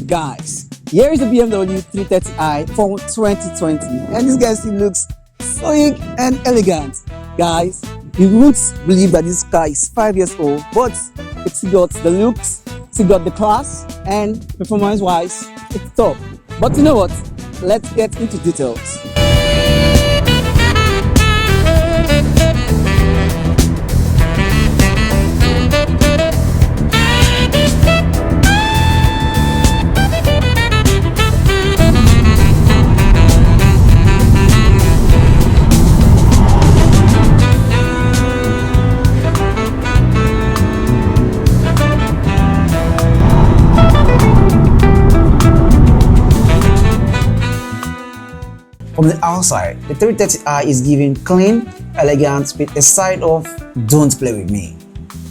Guys, here is the BMW 330i from 2020, and this guy still looks sleek and elegant. Guys, you won't believe that this car is 5 years old, but it's got the looks, it's got the class, and performance wise it's top. But you know what, let's get into details. From the outside, the 330i is giving clean, elegant with a side of "don't play with me."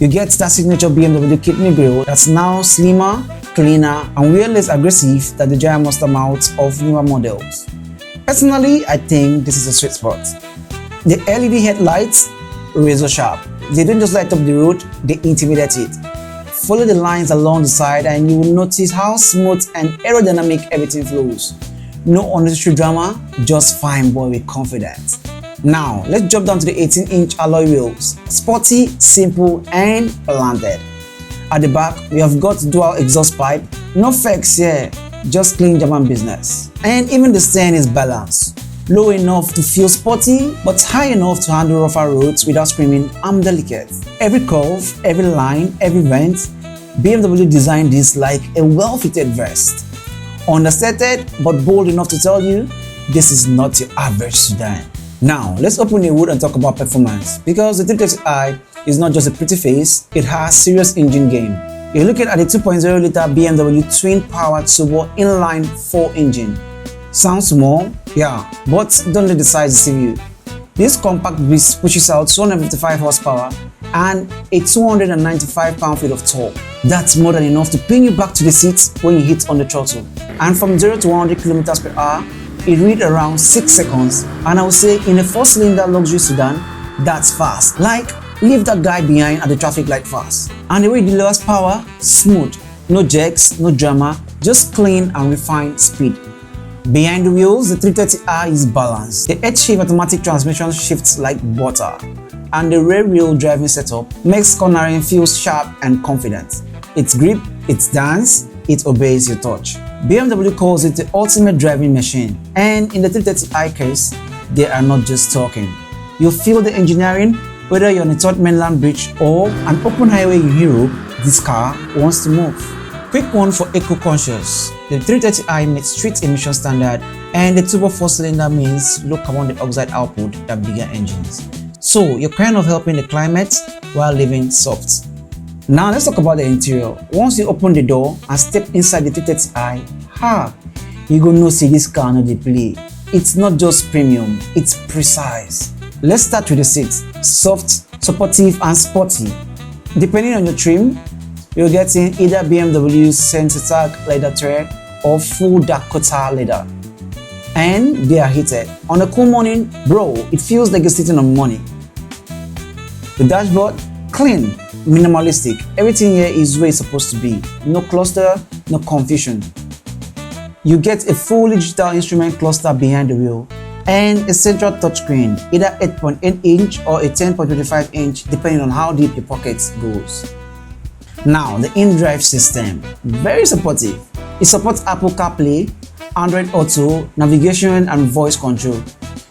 You get that signature BMW kidney grille that's now slimmer, cleaner, and way less aggressive than the giant monster mouths of newer models. Personally, I think this is a sweet spot. The LED headlights, razor sharp. They don't just light up the road, they intimidate it. Follow the lines along the side and you will notice how smooth and aerodynamic everything flows. No unnecessary drama, just fine boy with confidence. Now, let's jump down to the 18-inch alloy wheels. Sporty, simple, and planted. At the back, we have got dual exhaust pipe. No fakes here, just clean German business. And even the steering is balanced. Low enough to feel sporty, but high enough to handle rougher roads without screaming, "I'm delicate." Every curve, every line, every vent, BMW designed this like a well-fitted vest. Understated but bold enough to tell you this is not your average sedan. Now let's open the hood and talk about performance, because the 330i is not just a pretty face, it has serious engine game. You're looking at a 2.0 liter BMW TwinPower Turbo inline 4 engine. Sounds small? Yeah, but don't let the size deceive you. This compact beast pushes out 255 horsepower and a 295 pound-feet of torque. That's more than enough to pin you back to the seat when you hit on the throttle. And from 0 to 100 km per hour, it reads around 6 seconds. And I would say in a 4-cylinder luxury sedan, that's fast. Like, leave that guy behind at the traffic light fast. And the way it delivers power, smooth. No jerks, no drama, just clean and refined speed. Behind the wheels, the 330i is balanced. The 8-shift automatic transmission shifts like butter, and the rear-wheel driving setup makes cornering feel sharp and confident. Its grip, its dance, it obeys your touch. BMW calls it the ultimate driving machine, and in the 330i case, they are not just talking. You feel the engineering, whether you're on a third mainland bridge or an open highway in Europe, this car wants to move. Quick one for eco-conscious. The 330i meets street emission standard, and the turbo 4-cylinder means low carbon dioxide output than bigger engines. So you're kind of helping the climate while living soft. Now let's talk about the interior. Once you open the door and step inside the 330i, you go know see this car no dey play. It's not just premium, it's precise. Let's start with the seats. Soft, supportive, and sporty. Depending on your trim, you're getting either BMW's Sense-Tag leather tread or full Dakota leather. And they are heated. On a cool morning, bro, it feels like you're sitting on money. The dashboard, clean, minimalistic. Everything here is where it's supposed to be. No cluster, no confusion. You get a fully digital instrument cluster behind the wheel and a central touchscreen, either 8.8 inch or a 10.25 inch, depending on how deep your pocket goes. Now, the in-drive system, very supportive. It supports Apple CarPlay, Android Auto, navigation, and voice control.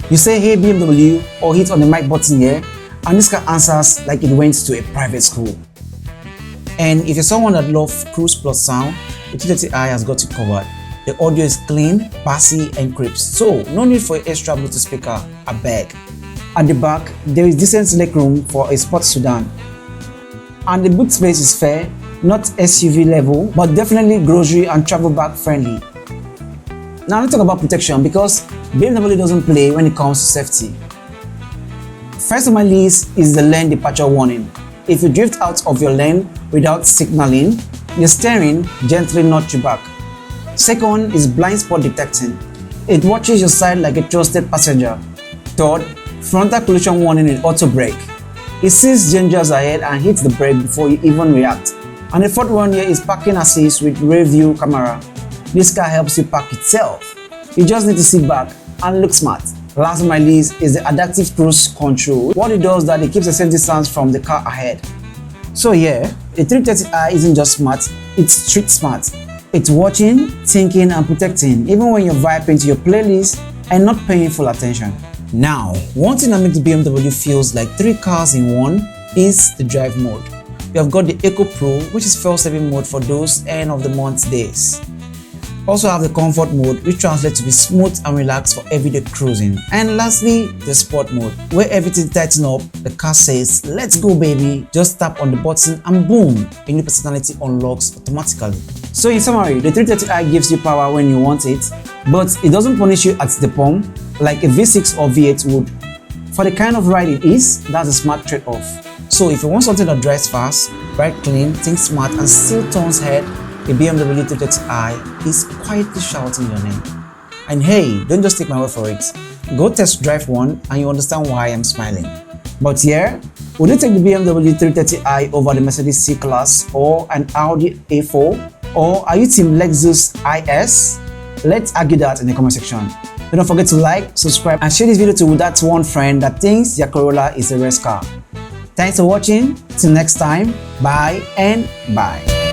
You say "Hey BMW" or hit on the mic button here, and this car answers like it went to a private school. And if you're someone that loves cruise plus sound, the 330i has got you covered. The audio is clean, bassy, and crisp, so no need for an extra Bluetooth speaker, I beg. At the back, there is decent legroom for a sports sedan. And the boot space is fair, not SUV level, but definitely grocery and travel bag friendly. Now let's talk about protection, because BMW doesn't play when it comes to safety. First on my list is the lane departure warning. If you drift out of your lane without signaling, the steering gently nudges you back. Second is blind spot detecting. It watches your side like a trusted passenger. Third, frontal collision warning with auto brake. It sees dangers ahead and hits the brake before you even react. And the fourth one here is parking assist with rear view camera. this car helps you park itself. You just need to sit back and look smart. Last but not least is the adaptive cruise control. What it does is that it keeps a safe distance from the car ahead. So yeah, the 330i isn't just smart, it's street smart. It's watching, thinking and protecting even when you're vibing to your playlist and not paying full attention. Now, one thing that makes the BMW feels like 3 cars in one is the drive mode. You have got the Eco Pro, which is fuel-saving mode for those end of the month days. Also have the comfort mode, which translates to be smooth and relaxed for everyday cruising. And lastly, the sport mode, where everything tightens up, the car says, let's go baby, just tap on the button and boom, a new personality unlocks automatically. So in summary, the 330i gives you power when you want it, but it doesn't punish you at the pump like a V6 or V8 would. For the kind of ride it is, that's a smart trade-off. So if you want something that drives fast, ride clean, thinks smart and still turns head, the BMW 330i is quietly shouting your name. And hey, don't just take my word for it. Go test drive one and you understand why I'm smiling. But yeah, would you take the BMW 330i over the Mercedes C-Class or an Audi A4? Or are you team Lexus IS? Let's argue that in the comment section. Don't forget to like, subscribe and share this video to that one friend that thinks their Corolla is a race car. Thanks for watching. Till next time, bye and bye.